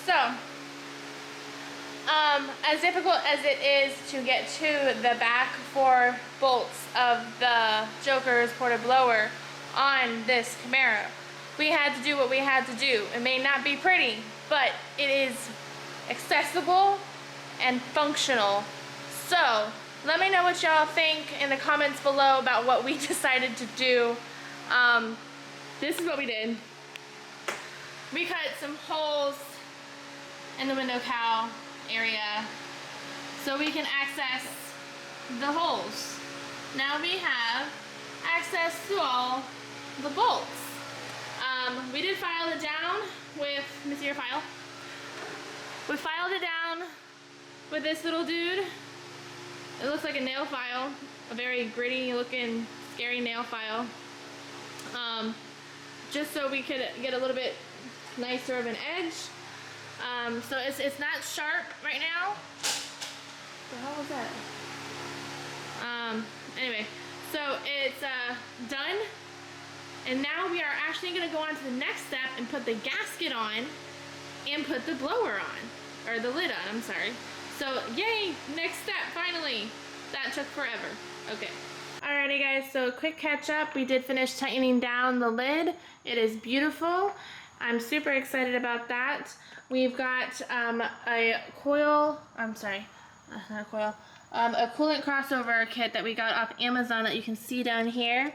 So, as difficult as it is to get to the back 4 bolts of the JOKERZ ported blower on this Camaro, we had to do what we had to do. It may not be pretty, but it is accessible and functional. So, let me know what y'all think in the comments below about what we decided to do. This is what we did. We cut some holes in the window cowl area so we can access the holes. Now we have access to all the bolts. We did file it down with, let me see your file. We filed it down with this little dude. It looks like a nail file, a very gritty looking, scary nail file. Just so we could get a little bit nicer of an edge. So it's not sharp right now. What the hell was that? Anyway, so it's done. And now we are actually gonna go on to the next step and put the gasket on and put the blower on. Or the lid on, I'm sorry. So yay, next step, finally. That took forever. Okay. Alrighty guys, so quick catch up. We did finish tightening down the lid. It is beautiful. I'm super excited about that. We've got a coil, I'm sorry, not a coil, a coolant crossover kit that we got off Amazon that you can see down here.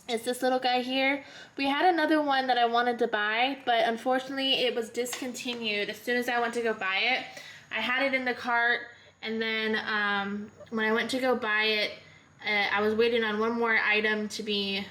It's this little guy here. We had another one that I wanted to buy, but unfortunately it was discontinued as soon as I went to go buy it. I had it in the cart, and then when I went to go buy it, I was waiting on one more item to be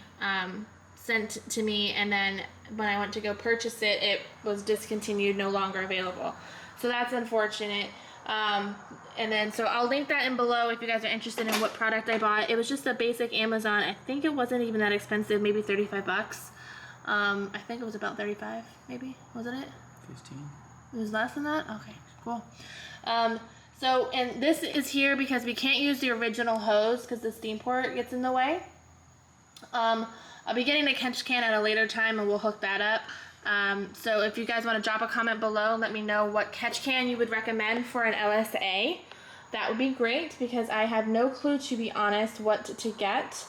sent to me, and then when I went to go purchase it, it was discontinued, no longer available. So that's unfortunate. And then so I'll link that in below if you guys are interested in what product I bought. It was just a basic Amazon. I think it wasn't even that expensive, maybe 35 bucks. I think it was about 35, maybe, wasn't it? 15. It was less than that? Okay, cool. So, and this is here because we can't use the original hose because the steam port gets in the way. I'll be getting a catch can at a later time and we'll hook that up. So if you guys want to drop a comment below, let me know what catch can you would recommend for an LSA. That would be great because I have no clue, to be honest, what to get.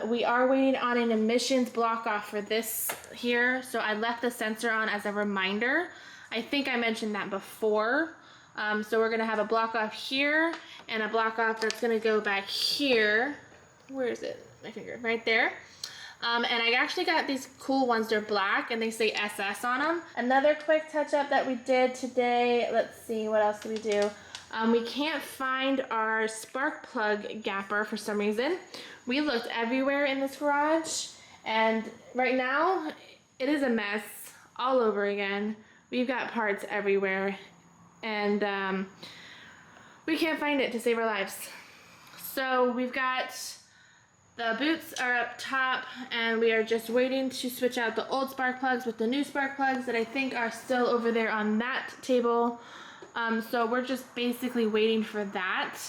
We are waiting on an emissions block off for this here. So I left the sensor on as a reminder. I think I mentioned that before. So we're going to have a block off here and a block off that's going to go back here. Where is it? My finger, right there. And I actually got these cool ones. They're black and they say SS on them. Another quick touch up that we did today. Let's see, what else did we do? We can't find our spark plug gapper for some reason. We looked everywhere in this garage and right now it is a mess all over again. We've got parts everywhere and we can't find it to save our lives. So we've got the boots are up top and we are just waiting to switch out the old spark plugs with the new spark plugs that I think are still over there on that table. So we're just basically waiting for that.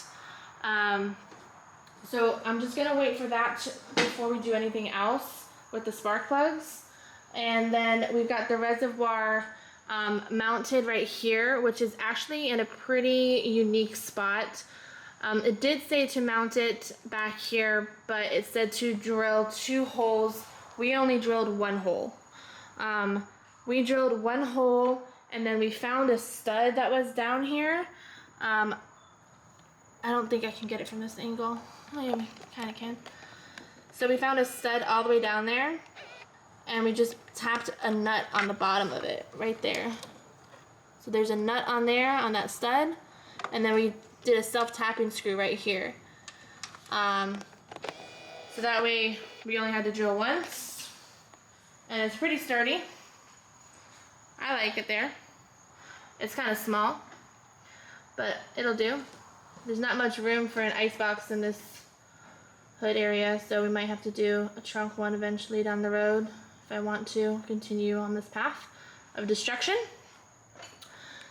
So I'm just gonna wait for that before we do anything else with the spark plugs. And then we've got the reservoir mounted right here, which is actually in a pretty unique spot. It did say to mount it back here, but it said to drill 2 holes. We only drilled 1 hole. We drilled 1 hole and then we found a stud that was down here. I don't think I can get it from this angle. I kind of can. So we found a stud all the way down there and we just tapped a nut on the bottom of it right there. So there's a nut on there on that stud, and then we did a self-tapping screw right here. So that way we only had to drill once, and it's pretty sturdy. I like it there. It's kind of small, but it'll do. There's not much room for an icebox in this hood area, so we might have to do a trunk one eventually down the road if I want to continue on this path of destruction.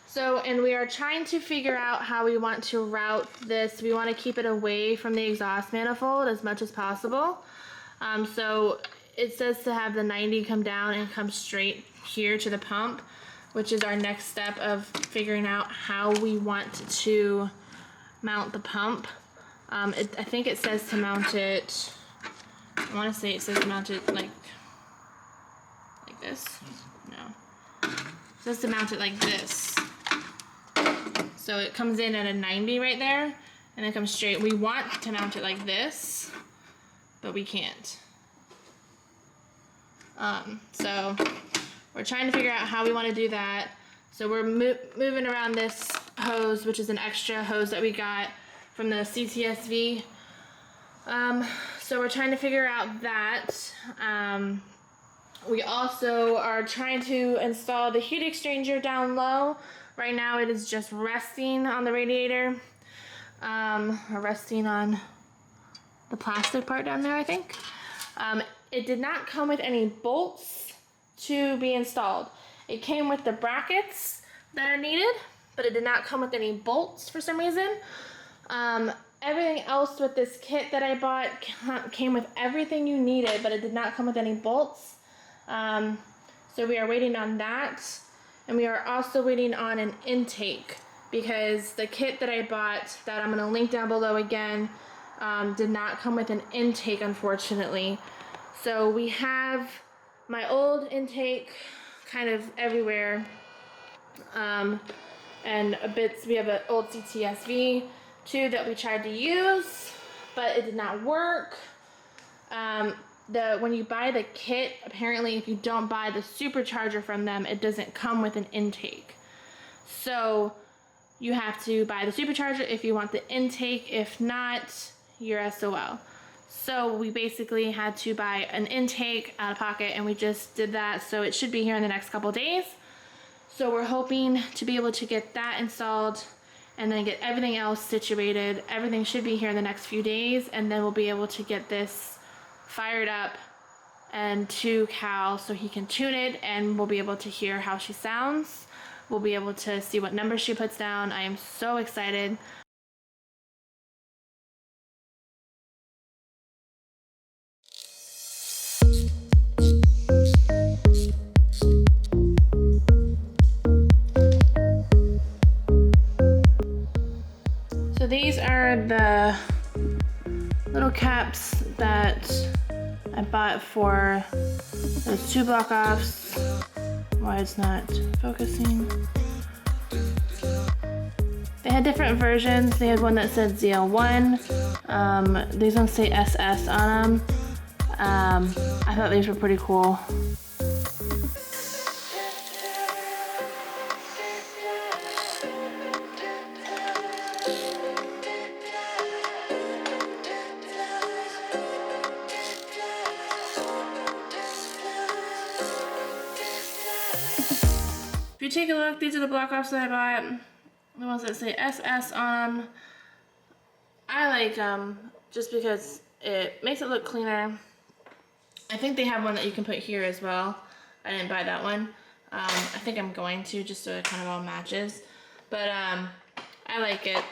So, and we are trying to figure out how we want to route this. We want to keep it away from the exhaust manifold as much as possible. So it says to have the 90 come down and come straight here to the pump, which is our next step of figuring out how we want to mount the pump. I think it says to mount it, I want to say it says to mount it like this. No. It says to mount it like this. So it comes in at a 90 right there, and it comes straight. We want to mount it like this, but we can't. So we're trying to figure out how we want to do that. So we're moving around this hose, which is an extra hose that we got from the CTSV. So we're trying to figure out that. We also are trying to install the heat exchanger down low. Right now it is just resting on the radiator, or resting on the plastic part down there, I think. It did not come with any bolts to be installed. It came with the brackets that are needed, but it did not come with any bolts for some reason. Everything else with this kit that I bought came with everything you needed, but it did not come with any bolts. So we are waiting on that. And we are also waiting on an intake, because the kit that I bought, that I'm going to link down below again, did not come with an intake, unfortunately. So we have my old intake kind of everywhere. And we have an old CTSV too that we tried to use, but it did not work. When you buy the kit, apparently if you don't buy the supercharger from them, it doesn't come with an intake. So you have to buy the supercharger if you want the intake. If not, you're SOL. So we basically had to buy an intake out of pocket, and we just did that. So it should be here in the next couple days. So we're hoping to be able to get that installed and then get everything else situated. Everything should be here in the next few days, and then we'll be able to get this fired up and to Cal so he can tune it, and we'll be able to hear how she sounds. We'll be able to see what numbers she puts down. I am so excited. So these are the little caps that I bought for those 2 block offs. Why it's not focusing. They had different versions. They had one that said ZL1. These ones say SS on them. I thought these were pretty cool. If you take a look, these are the block offs that I bought. The ones that say SS on them. I like them just because it makes it look cleaner. I think they have one that you can put here as well. I didn't buy that one. I think I'm going to, just so it kind of all matches. But I like it.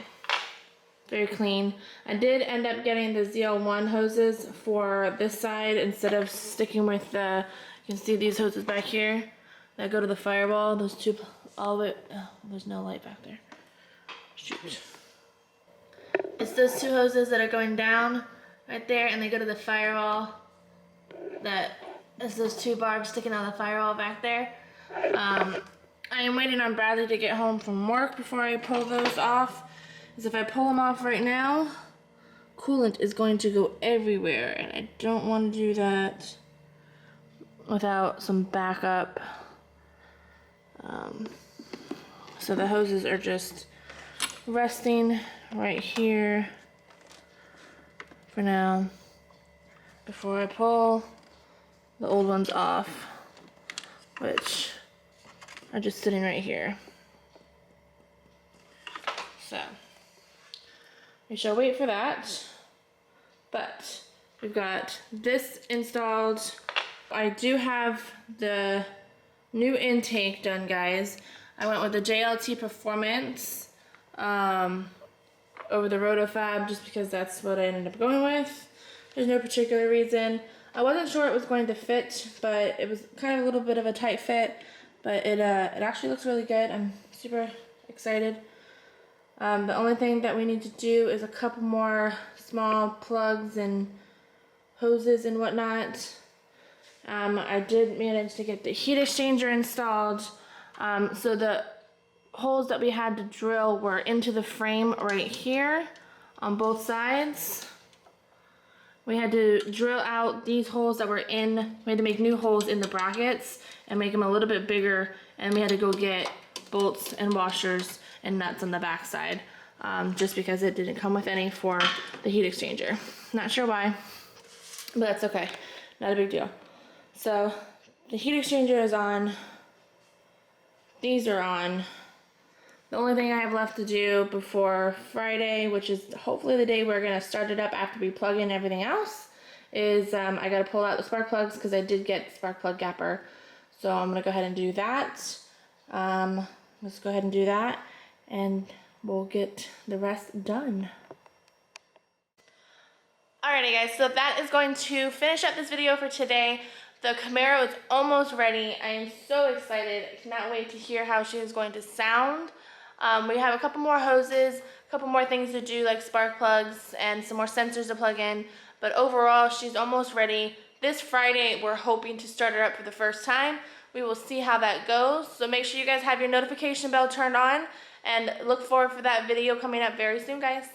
Very clean. I did end up getting the ZL1 hoses for this side instead of sticking with the, you can see these hoses back here that go to the firewall. Those two, all of it, oh, there's no light back there. Shoot. It's those 2 hoses that are going down right there, and they go to the firewall. That is those 2 barbs sticking out of the firewall back there. I am waiting on Bradley to get home from work before I pull those off. Because if I pull them off right now, coolant is going to go everywhere, and I don't want to do that without some backup. So the hoses are just resting right here for now before I pull the old ones off, which are just sitting right here. So we shall wait for that, but we've got this installed. I do have the new intake done, guys. I went with the JLT Performance over the Rotofab just because that's what I ended up going with. There's no particular reason. I wasn't sure it was going to fit, but it was kind of a little bit of a tight fit. but it actually looks really good. I'm super excited. The only thing that we need to do is a couple more small plugs and hoses and whatnot. I did manage to get the heat exchanger installed. So the holes that we had to drill were into the frame right here on both sides. We had to drill out these holes that were in, we had to make new holes in the brackets and make them a little bit bigger, and we had to go get bolts and washers and nuts on the back side, just because it didn't come with any for the heat exchanger. Not sure why, but that's okay, not a big deal. So the heat exchanger is on, these are on. The only thing I have left to do before Friday, which is hopefully the day we're gonna start it up after we plug in everything else, is I gotta pull out the spark plugs because I did get the spark plug gapper. So I'm gonna go ahead and do that. Let's go ahead and do that and we'll get the rest done. Alrighty guys, so that is going to finish up this video for today. The Camaro is almost ready. I am so excited. I cannot wait to hear how she is going to sound. We have a couple more hoses, a couple more things to do like spark plugs and some more sensors to plug in. But overall, she's almost ready. This Friday, we're hoping to start her up for the first time. We will see how that goes. So make sure you guys have your notification bell turned on and look forward for that video coming up very soon, guys.